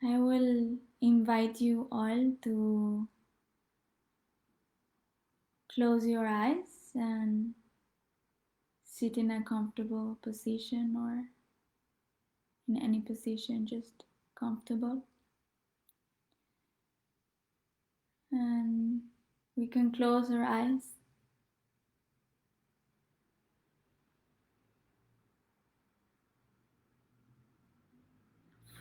I will invite you all to close your eyes and sit in a comfortable position or in any position, just comfortable. And we can close our eyes,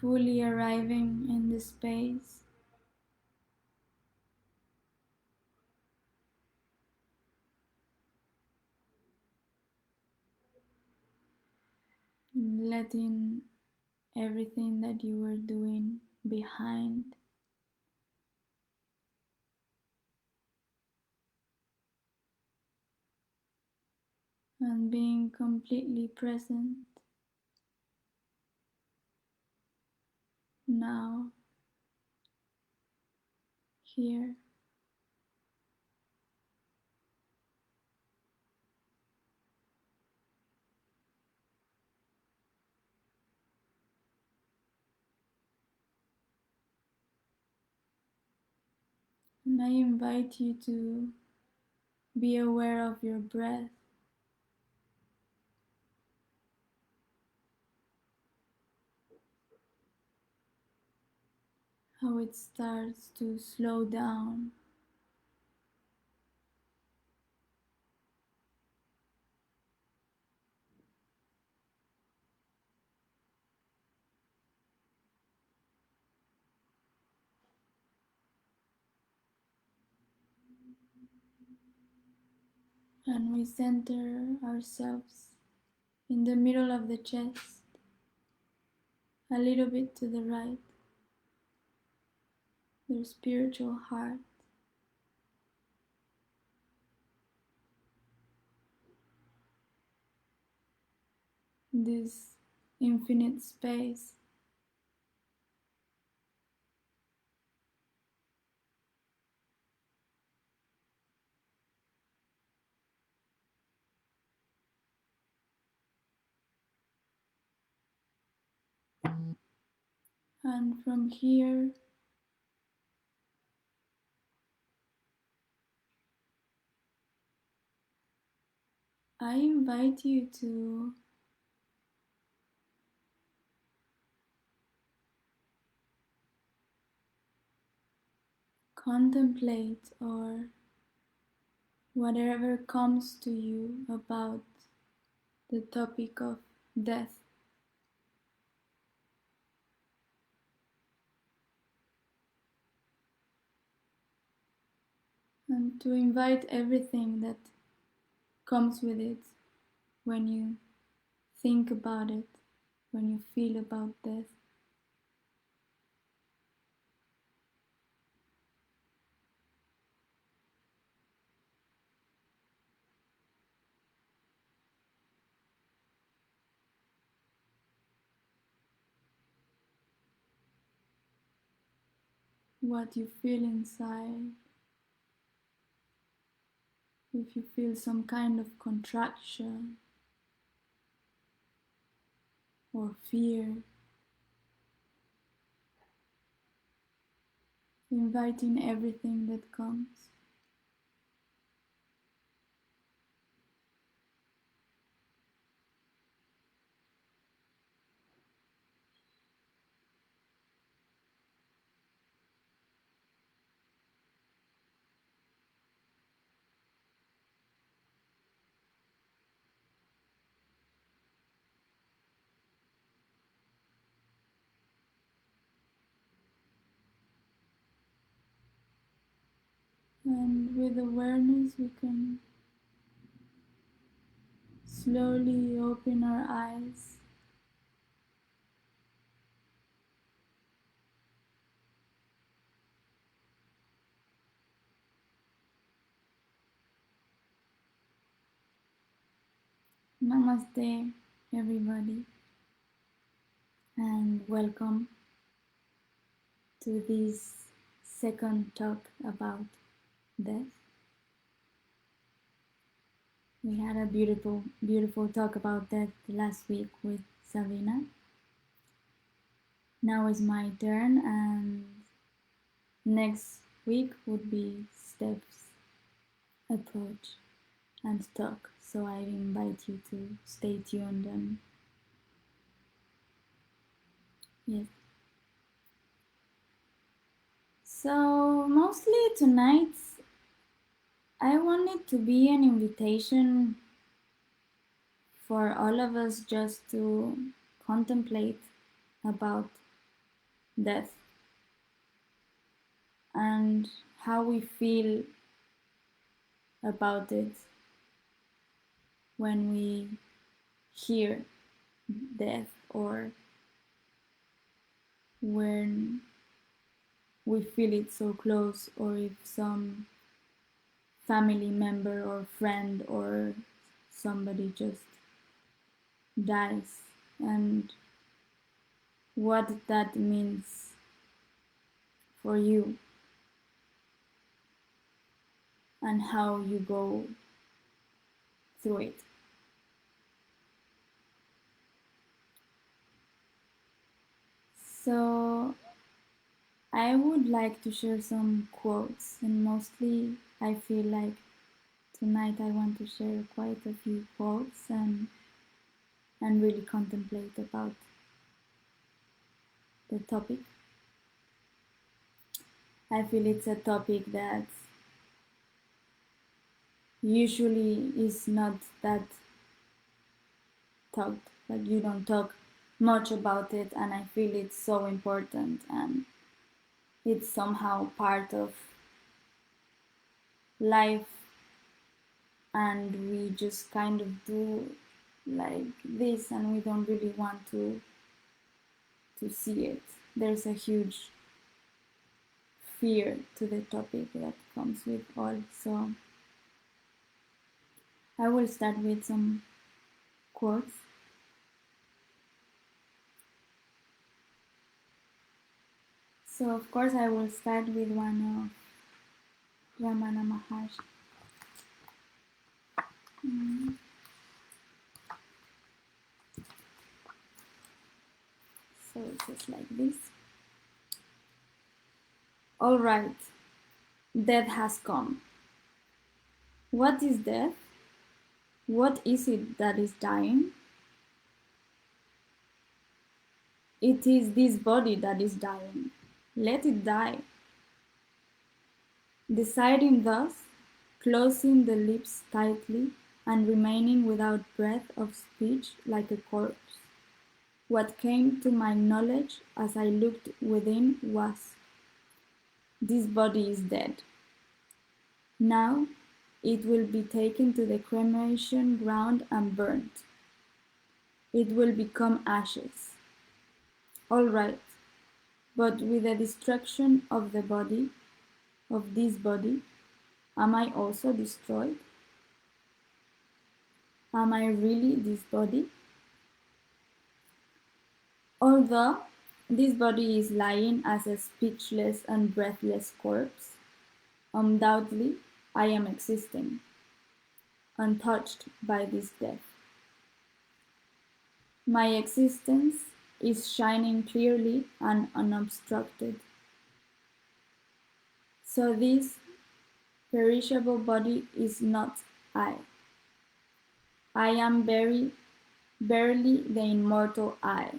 fully arriving in the space, letting everything that you were doing behind, and being completely present now, here. And I invite you to be aware of your breath, how it starts to slow down, and we center ourselves in the middle of the chest, a little bit to the right, your spiritual heart, this infinite space. And from here, I invite you to contemplate or whatever comes to you about the topic of death, and to invite everything that comes with it when you think about it, when you feel about death. What you feel inside, if you feel some kind of contraction or fear, inviting everything that comes. And with awareness, we can slowly open our eyes Namaste, everybody, and welcome to this second talk about death. We had a beautiful talk about death last week with Sabina, Now is my turn, and next week would be steps, approach, and talk. So I invite you to stay tuned and yes. So mostly tonight I want it to be an invitation for all of us just to contemplate about death and how we feel about it when we hear death or when we feel it so close, or if some family member or friend or somebody just dies, and what that means for you and how you go through it. So I would like to share some quotes, and mostly I feel like tonight I want to share quite a few quotes and really contemplate about the topic. I feel it's a topic that usually is not that talked, like you don't talk much about it, and I feel it's so important and it's somehow part of life, and we just kind of do like this and we don't really want to see it. There's a huge fear to the topic that comes with all. So I will start with some quotes. So of course I will start with one of Ramana Maharshi. So it's just like this. All right, death has come. What is death? What is it that is dying? It is this body that is dying. Let it die. Deciding thus, closing the lips tightly, and remaining without breath of speech like a corpse. What came to my knowledge as I looked within was, this body is dead. Now it will be taken to the cremation ground and burnt. It will become ashes. All right, but with the destruction of the body, of this body, am I also destroyed? Am I really this body? Although this body is lying as a speechless and breathless corpse, undoubtedly I am existing, untouched by this death. My existence is shining clearly and unobstructed. So this perishable body is not I. I am barely the immortal I,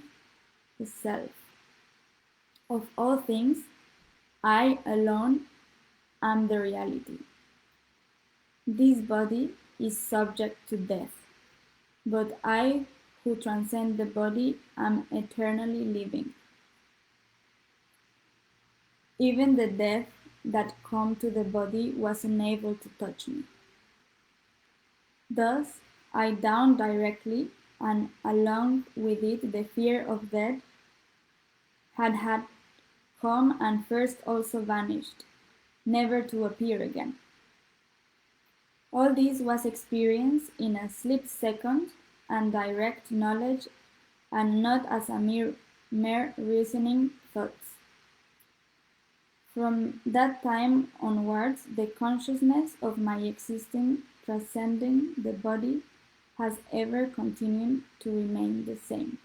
the self. Of all things, I alone am the reality. This body is subject to death, but I who transcend the body am eternally living. Even the death that come to the body was unable to touch me. Thus I down directly, and along with it the fear of death had come and first also vanished, never to appear again. All this was experienced in a split second and direct knowledge, and not as a mere reasoning thoughts. From that time onwards, the consciousness of my existing transcending the body has ever continued to remain the same.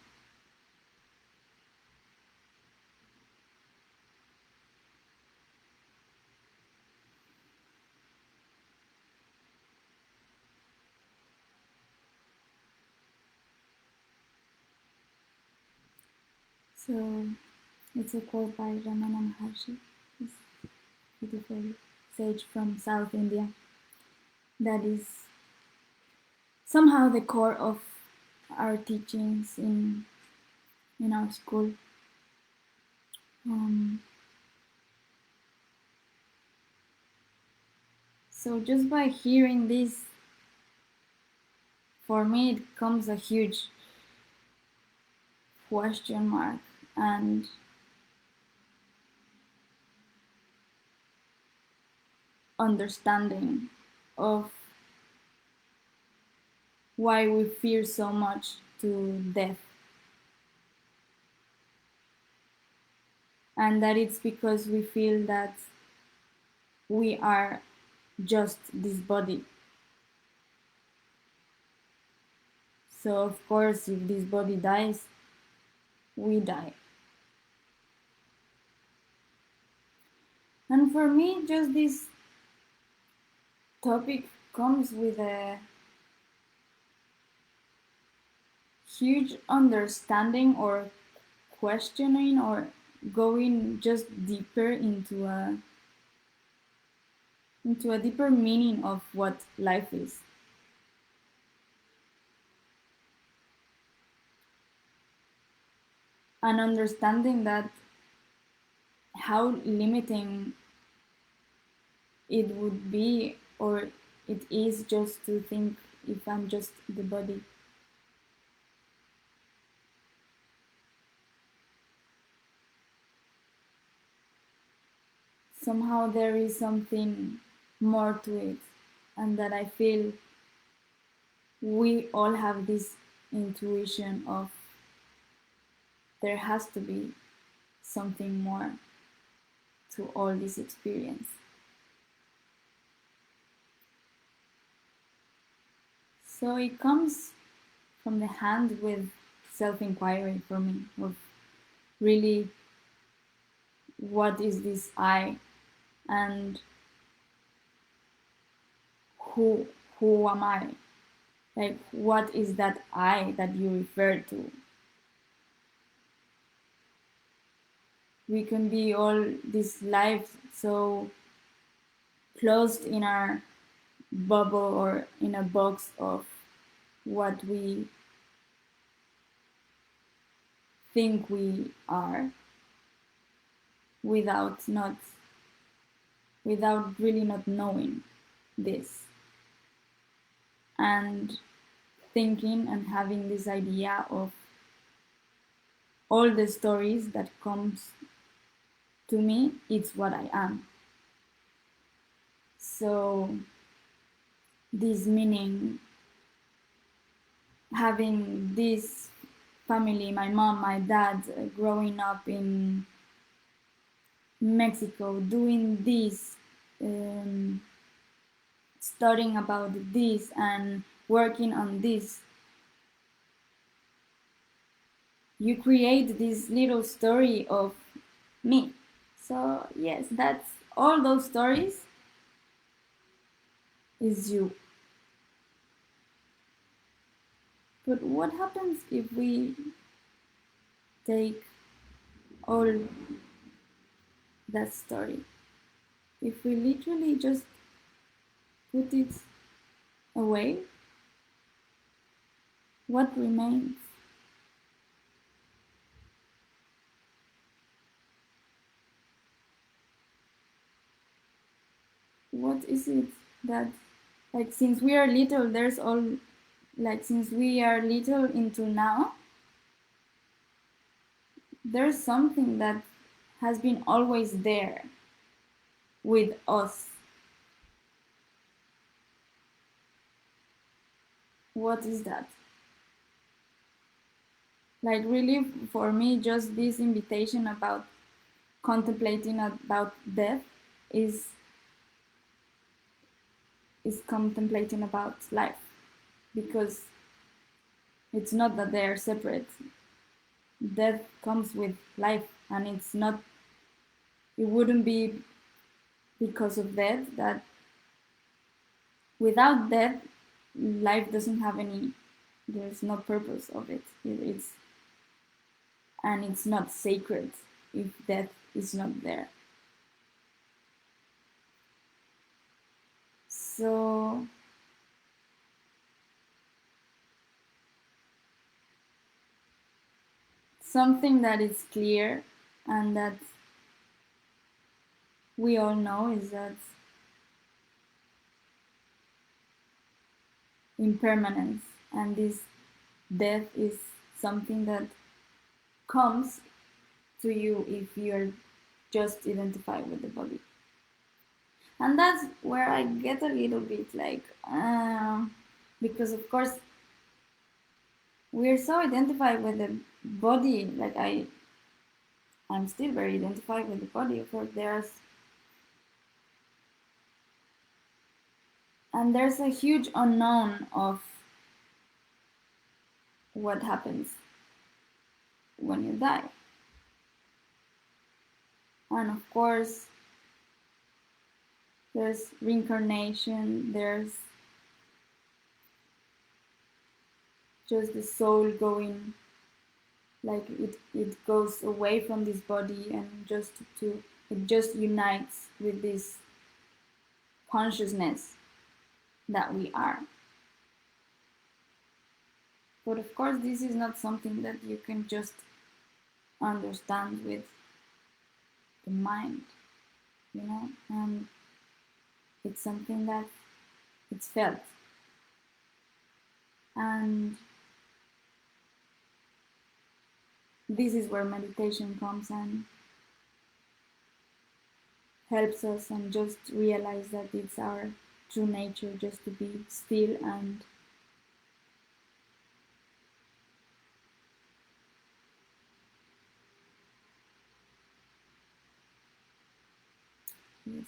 So it's a quote by Ramana Maharshi, this beautiful sage from South India, that is somehow the core of our teachings in our school. Um, so just by hearing this, for me it comes a huge question mark and understanding of why we fear so much to death, and that it's because we feel that we are just this body. So of course if this body dies, we die. And for me just this topic comes with a huge understanding or questioning or going just deeper into a deeper meaning of what life is. And understanding that how limiting it would be or it is just to think if I'm just the body. Somehow there is something more to it, and that I feel we all have this intuition of there has to be something more to all this experience. So it comes from the hand with self-inquiry for me, of really what is this I, and who who am I? Like what is that I that you refer to? We can be all this life so closed in our bubble or in a box of what we think we are without not without really not knowing this, and thinking and having this idea of all the stories that comes to me, it's what I am. So this meaning, having this family, my mom, my dad, growing up in Mexico, doing this, studying about this and working on this, you create this little story of me. So yes, that's all those stories is you. But what happens if we take all that story? If we literally just put it away, what remains? What is it that, like, since we are little, there's all, like, since we are little into now, there's something that has been always there with us. What is that? Like, really, for me, just this invitation about contemplating about death is contemplating about life, because it's not that they are separate. Death comes with life, and it's not, it wouldn't be because of death that without death life doesn't have any, there's no purpose of it. It's and it's not sacred if death is not there. So something that is clear and that we all know is that impermanence, and this death is something that comes to you if you're just identified with the body. And that's where I get a little bit like, because of course we're so identified with the body. Like I'm still very identified with the body. Of course, there's a huge unknown of what happens when you die. And of course, there's reincarnation, there's just the soul going, like it goes away from this body and it just unites with this consciousness that we are. But of course, this is not something that you can just understand with the mind, you know, and it's something that it's felt. And this is where meditation comes and helps us and just realize that it's our true nature just to be still and yes.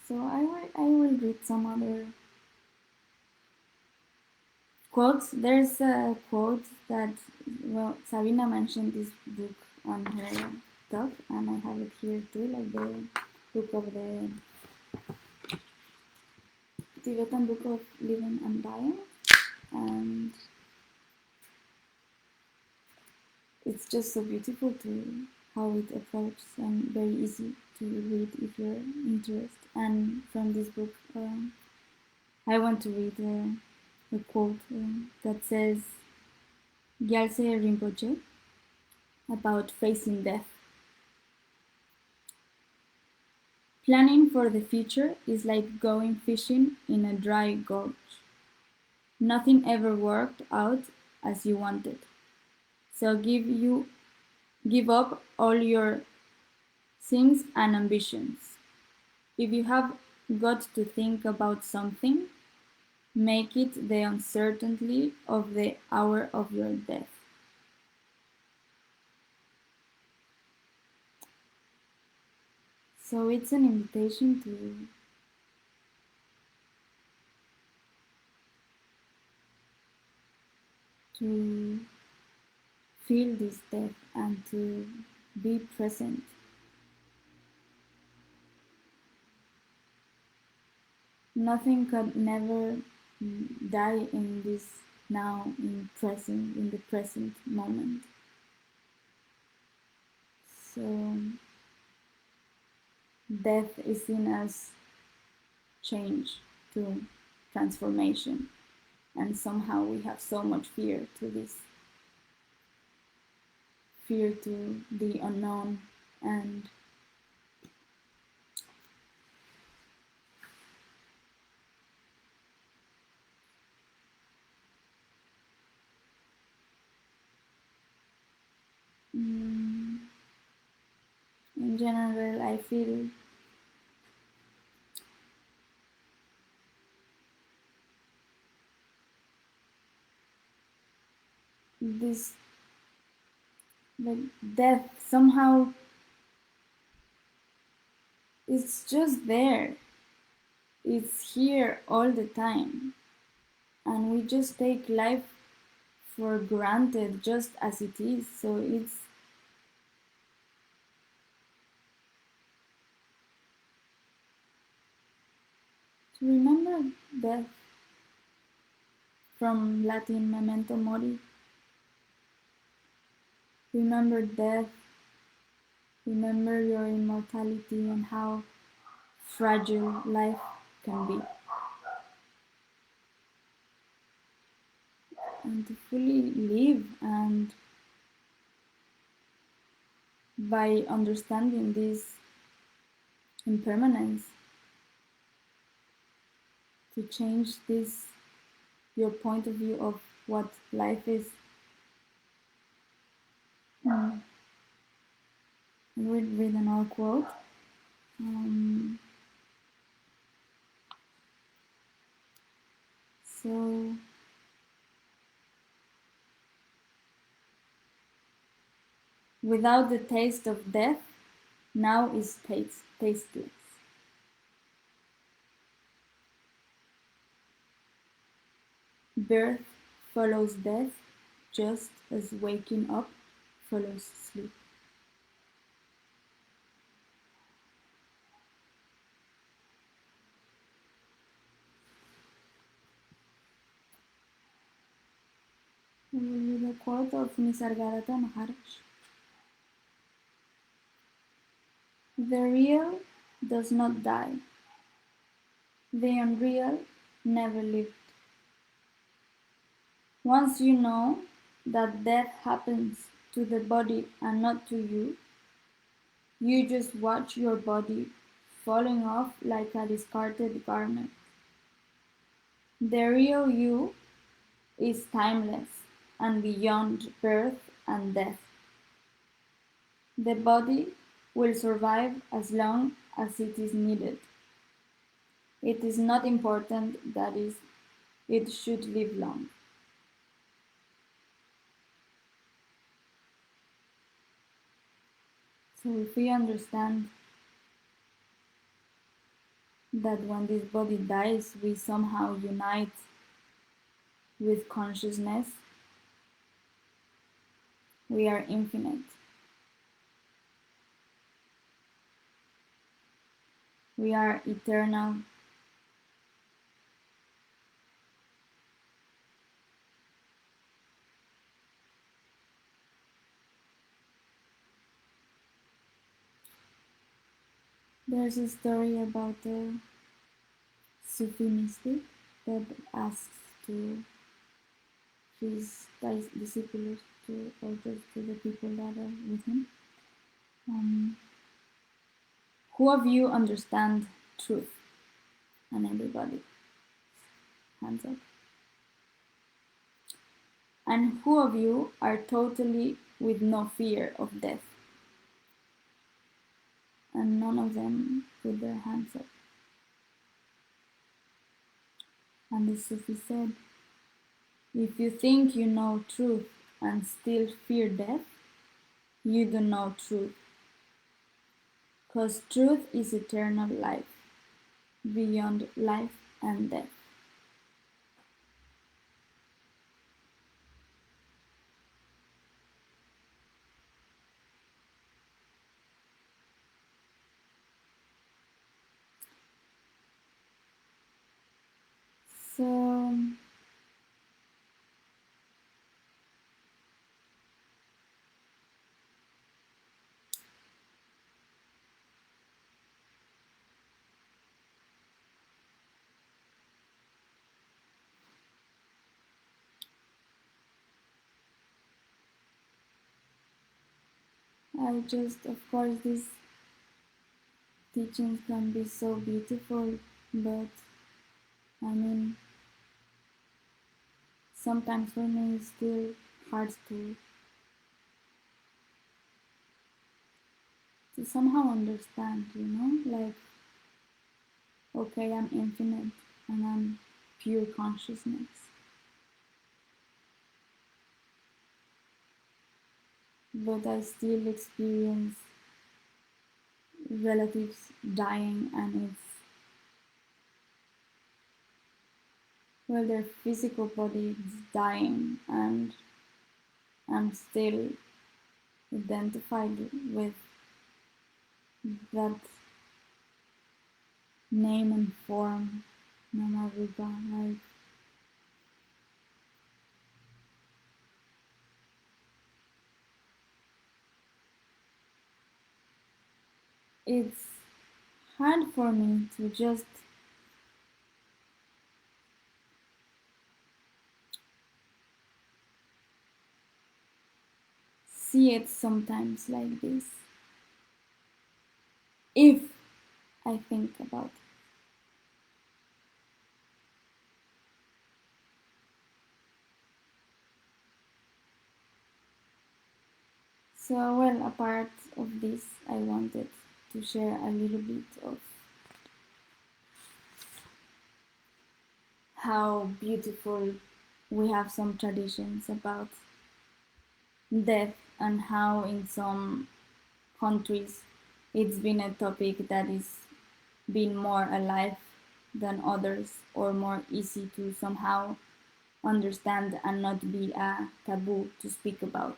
So I will read some other quotes. There's a quote that, well, Sabina mentioned this book on her talk, and I have it here too, like the book of the Tibetan Book of Living and Dying, and it's just so beautiful to how it approaches and very easy to read if you're interested. And from this book, I want to read a quote that says, Gyaltse Rinpoche, about facing death. Planning for the future is like going fishing in a dry gulch. Nothing ever worked out as you wanted. So give up all your things and ambitions. If you have got to think about something, make it the uncertainty of the hour of your death. So it's an invitation to feel this death and to be present. Nothing could never die in this now, in the present moment. So death is seen as change to transformation, and somehow we have so much fear to this, fear to the unknown, and in general I feel this, the death somehow it's just there, it's here all the time, and we just take life for granted just as it is. So it's to remember death from Latin memento mori. Remember death, remember your immortality and how fragile life can be. And to fully live, and by understanding this impermanence, to change this, your point of view of what life is. And we'll read another quote. Um, so, without the taste of death, now is tasteless. Birth follows death, just as waking up follows sleep. We will read a quote of Nisargadatta Maharaj. The real does not die. The unreal never lived. Once you know that death happens to the body and not to you, you just watch your body falling off like a discarded garment. The real you is timeless and beyond birth and death. The body will survive as long as it is needed. It is not important that it should live long. So if we understand that when this body dies, we somehow unite with consciousness, we are infinite. We are eternal. There's a story about a Sufi mystic that asks to his disciples, or just to the people that are with him, who of you understand truth? And everybody, hands up. And who of you are totally with no fear of death? And none of them put their hands up. And the Sufi said, if you think you know truth and still fear death, you don't know truth. Because truth is eternal life, beyond life and death. So, I just, of course, these teachings can be so beautiful, but I mean, sometimes for me it's still hard to somehow understand, like, okay, I'm infinite and I'm pure consciousness, but I still experience relatives dying, and it's, well, their physical body is dying, and I'm still identified with that name and form, Nama Rupa, like, it's hard for me to just see it sometimes like this if I think about it. So, well, apart of this, I wanted to share a little bit of how beautiful we have some traditions about death and how in some countries it's been a topic that is been more alive than others or more easy to somehow understand and not be a taboo to speak about.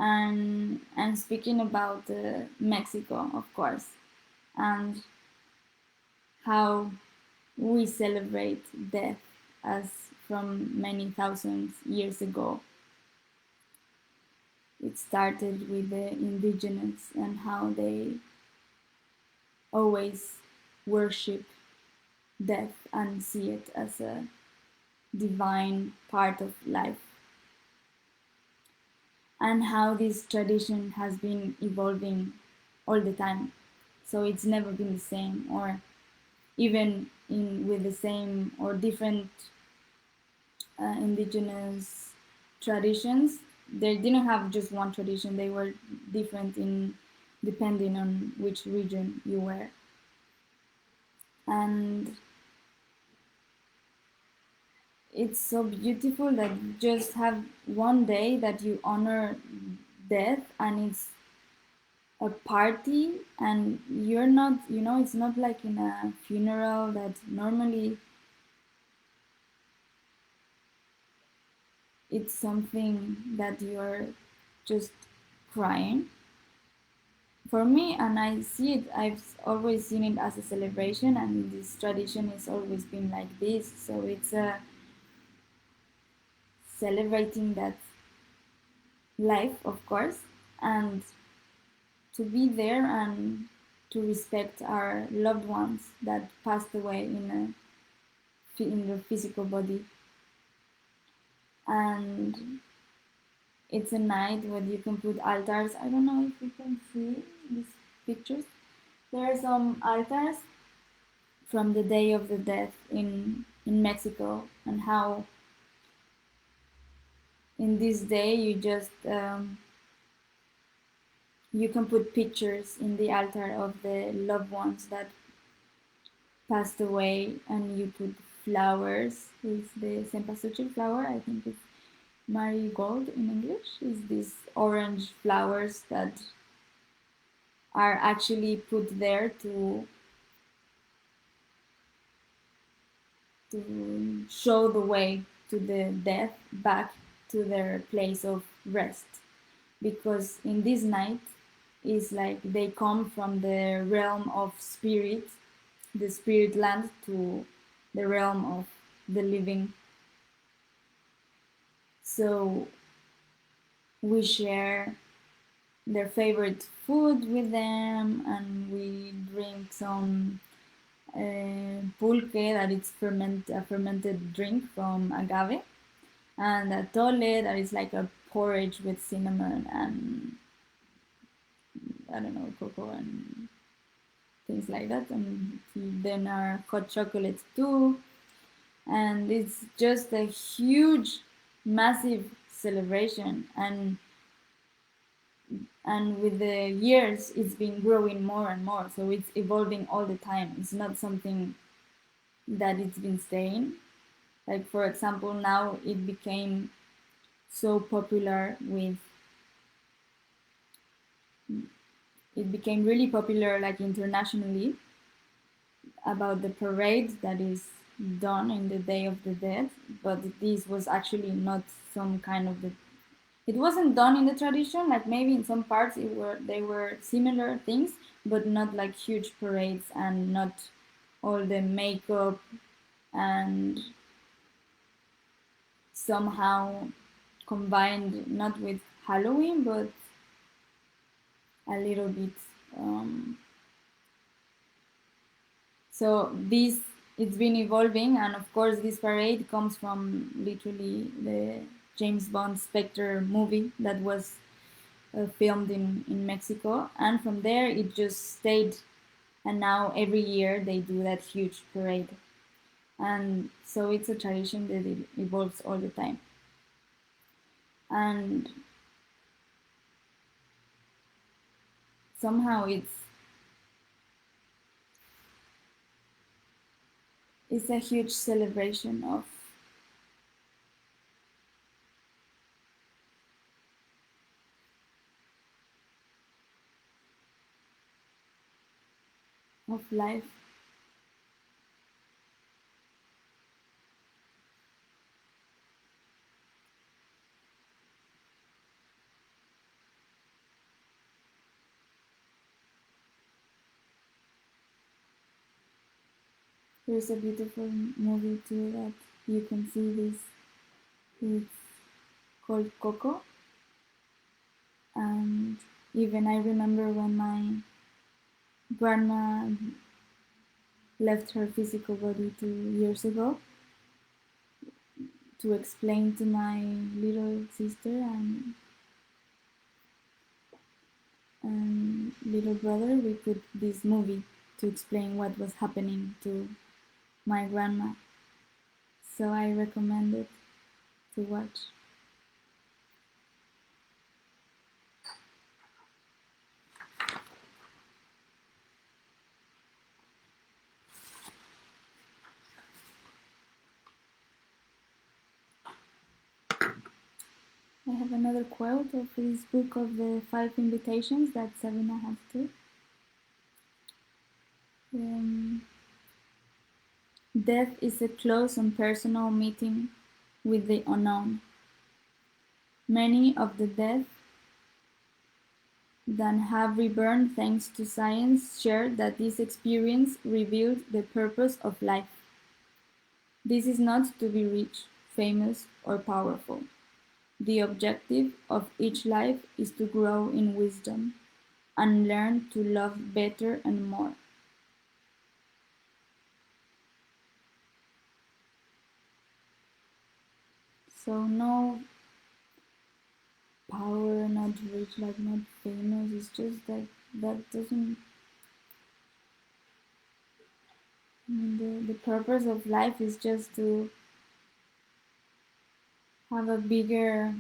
And speaking about Mexico, of course, and how we celebrate death as from many thousands years ago. It started with the indigenous and how they always worship death and see it as a divine part of life, and how this tradition has been evolving all the time. So it's never been the same, or even in with the same or different indigenous traditions. They didn't have just one tradition; they were different in depending on which region you were. And it's so beautiful that you just have one day that you honor death, and it's a party, and you're not, it's not like in a funeral that normally it's something that you're just crying. For me, and I see it, I've always seen it as a celebration, and this tradition has always been like this. So it's celebrating that life, of course, and to be there and to respect our loved ones that passed away in the physical body. And it's a night where you can put altars. I don't know if you can see these pictures. There are some altars from the Day of the Dead in Mexico, and how in this day you just you can put pictures in the altar of the loved ones that passed away, and you put flowers. Is the cempasúchil flower? I think it's marigold in English. Is these orange flowers that are actually put there to show the way to the death back to their place of rest, because in this night is like they come from the realm of spirit, the spirit land, to the realm of the living. So we share their favorite food with them, and we drink some pulque, that is a fermented drink from agave, and a tole, that is like a porridge with cinnamon and I don't know, cocoa and things like that, and then our hot chocolate too. And it's just a huge, massive celebration, and with the years it's been growing more and more, so it's evolving all the time. It's not something that it's been staying. Like, for example, now it became so popular with it became really popular, like, internationally, about the parade that is done in the Day of the Dead. But this was actually not some kind of the it wasn't done in the tradition. Like, maybe in some parts they were similar things, but not like huge parades, and not all the makeup, and somehow combined not with Halloween, but a little bit. Um, so this it's been evolving, and of course this parade comes from literally the James Bond Spectre movie that was filmed in Mexico, and from there it just stayed, and now every year they do that huge parade, and so it's a tradition that it evolves all the time, and somehow it's a huge celebration of life. There's a beautiful movie too that you can see this. It's called Coco, and even I remember when my grandma left her physical body 2 years ago to explain to my little sister and little brother, we put this movie to explain what was happening to my grandma. So I recommend it to watch. I have another quote of this book of the 5 invitations that Sabina has too. Um, Death is a close and personal meeting with the unknown. Many of the dead that have returned thanks to science share that this experience revealed the purpose of life. This is not to be rich, famous, or powerful. The objective of each life is to grow in wisdom and learn to love better and more. So no power, not rich, like not famous. It's just that that doesn't. I mean, the purpose of life is just to have a bigger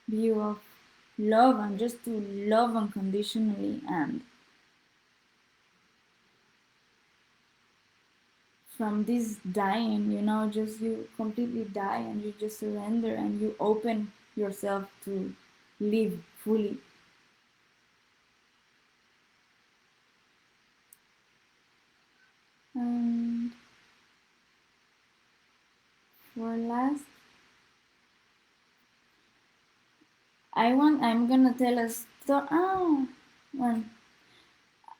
view of love and just to love unconditionally, and from this dying, just you completely die and you just surrender and you open yourself to live fully. And for last, I'm gonna tell a story. One.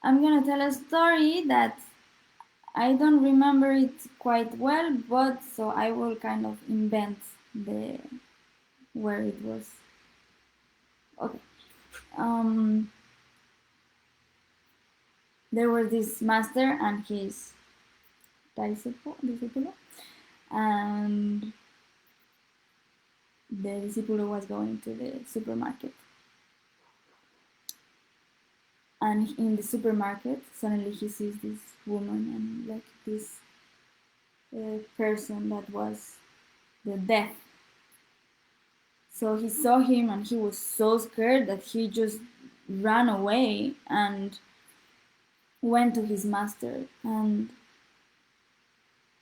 I'm gonna tell a story that I don't remember it quite well, but so I will kind of invent the where it was. Okay. Um, there was this master and his disciple, and the disciple was going to the supermarket. And in the supermarket, suddenly he sees this woman and like this person that was the death. So he saw him and he was so scared that he just ran away and went to his master. And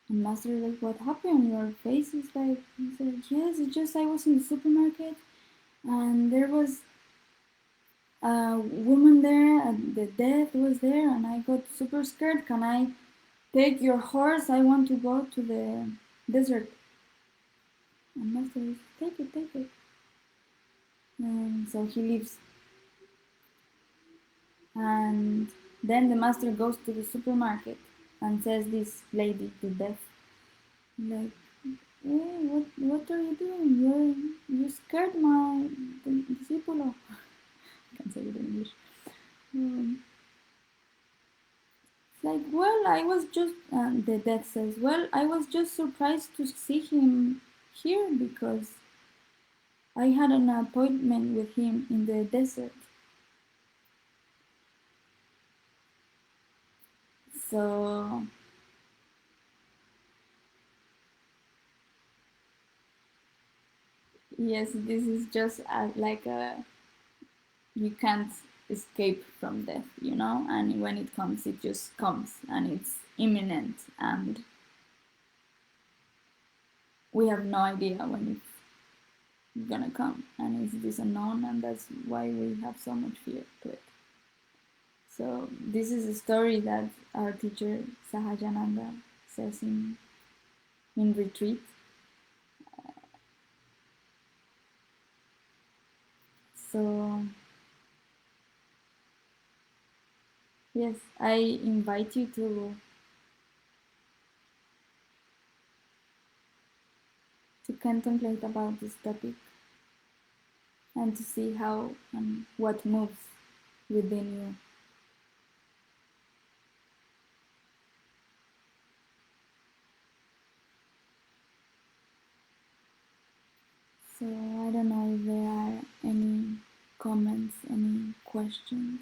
the master was like, "What happened? Your face is like..." He said, "Yes, it's just I was in the supermarket and there was a woman there and the death was there and I got super scared. Can I take your horse? I want to go to the desert." And master says, "Take it, take it." And so he leaves. And then the master goes to the supermarket and says this lady to death, like, "Hey, what are you doing? You scared my disciple." I can't say it in English. just, the dead says, well, I was just surprised to see him here because I had an appointment with him in the desert. So, yes, this is just like a, you can't escape from death, you know? And when it comes, it just comes and it's imminent, and we have no idea when it's gonna come, and it's this unknown, and that's why we have so much fear to it. So this is a story that our teacher Sahajananda says in retreat. So yes, I invite you to contemplate about this topic and to see how and what moves within you. So I don't know if there are any comments, any questions.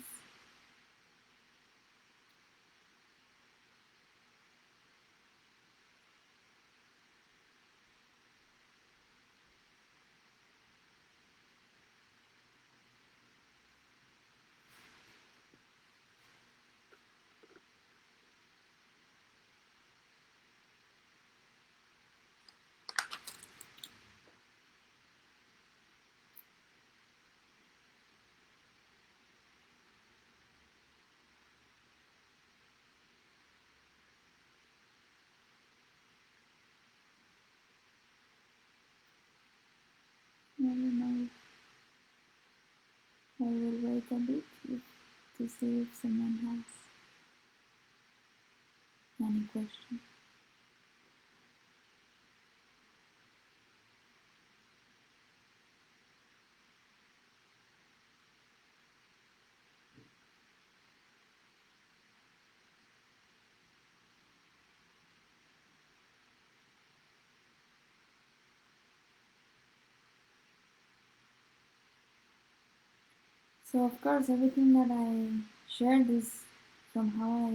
I don't know if I will wait a bit to see if someone has any questions. So of course everything that I shared is from how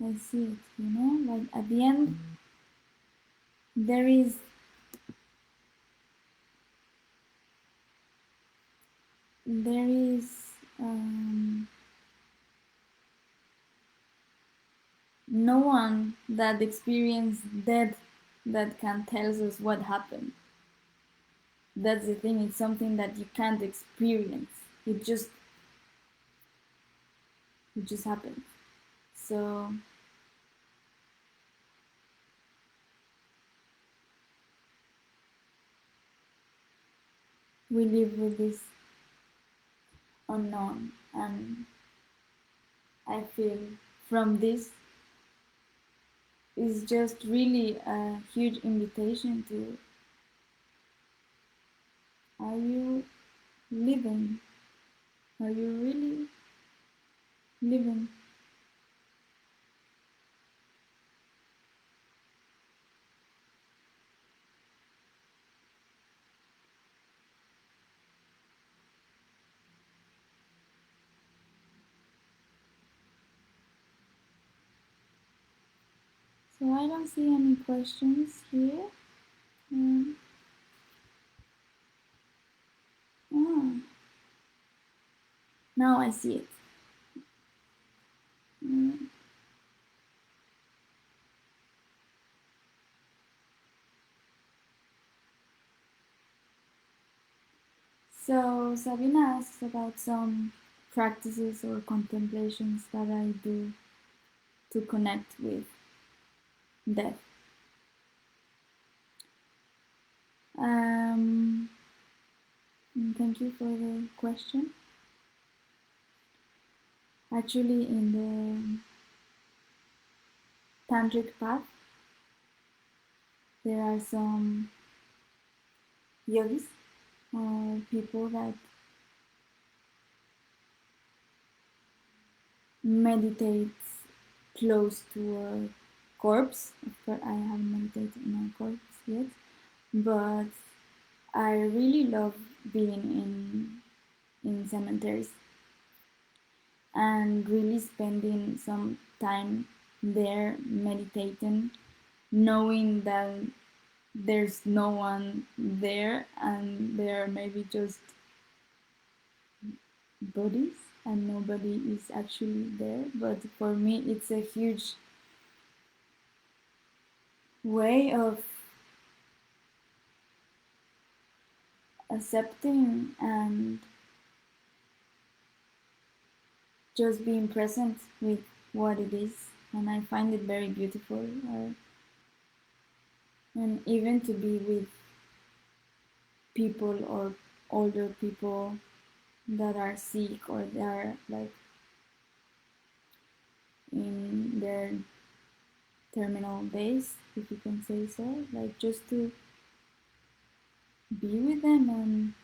I see it, you know? Like at the end there is there is no one that experienced death that can tell us what happened. That's the thing, it's something that you can't experience. It just happens. So we live with this unknown, and I feel from this is just really a huge invitation to, are you living? Are you really living? So I don't see any questions here. Um, oh, now I see it. Mm. So Sabina asks about some practices or contemplations that I do to connect with death. Um, Thank you for the question. Actually, in the tantric path, there are some yogis or people that meditates close to a corpse. Of course, I haven't meditated in a corpse yet, but I really love being in cemeteries and really spending some time there meditating, knowing that there's no one there and there are maybe just bodies and nobody is actually there. But for me, it's a huge way of accepting and just being present with what it is. And I find it very beautiful. And even to be with people or older people that are sick or they are like in their terminal days, if you can say so, like just to be with them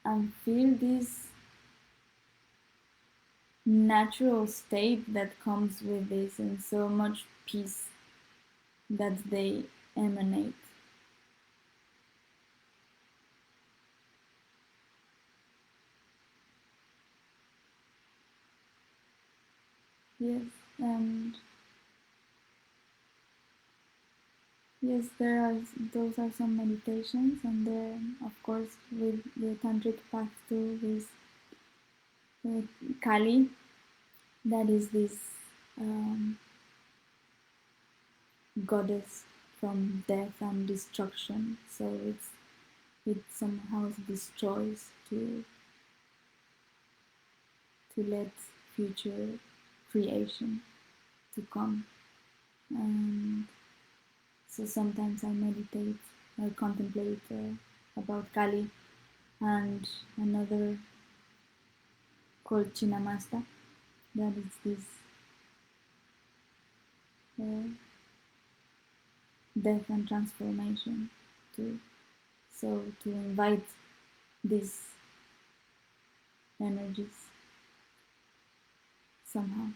and feel this natural state that comes with this and so much peace that they emanate. Yes, and yes, there are those are some meditations, and then of course with the tantric path too is Kali, that is this um, goddess from death and destruction. So it somehow destroys to let future creation to come. And so sometimes I meditate, I contemplate about Kali and another called Chinamasta. That is this uh, death and transformation too. So to invite these energies somehow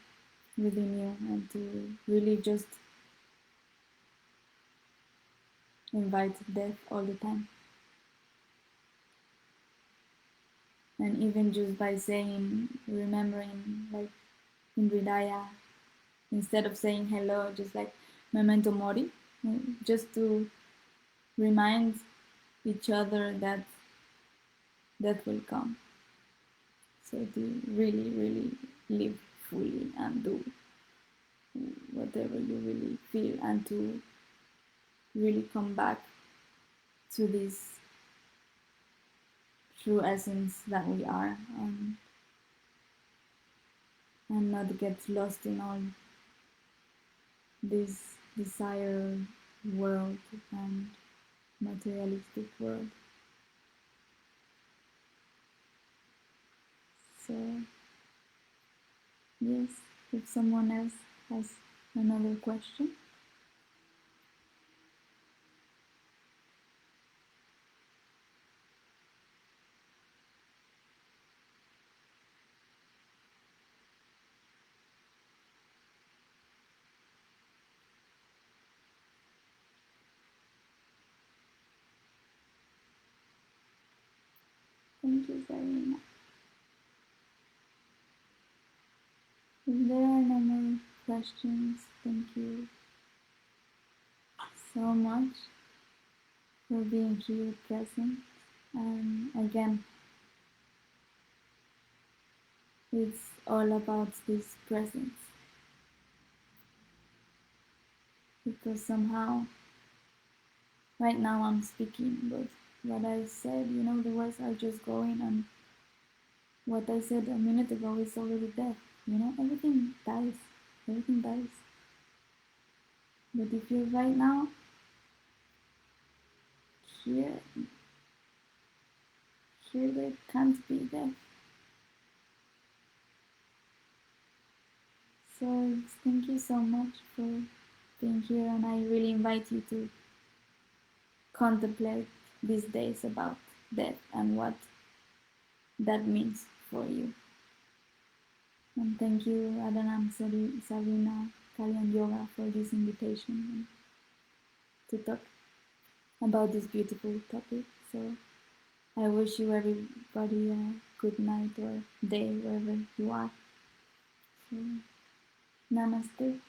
within you and to really just invite death all the time. And even just by saying, remembering, like in Ridaya, instead of saying hello, just like memento mori, just to remind each other that death will come. So to really, really live fully and do whatever you really feel and to really come back to this true essence that we are and not get lost in all this desire world and materialistic world. So yes, if someone else has another question. Thank you, Zarina. If there are no more questions, thank you so much for being here present. And again, it's all about this presence because somehow right now I'm speaking, but what I said, the words are just going, and what I said a minute ago is already dead. Everything dies. Everything dies. But if you're right now here, here there can't be death. So thank you so much for being here, and I really invite you to contemplate these days about death and what that means for you. And thank you, Adhanam, Sarina, Kali, and Yoga for this invitation to talk about this beautiful topic. So I wish you everybody a good night or day wherever you are. So, namaste.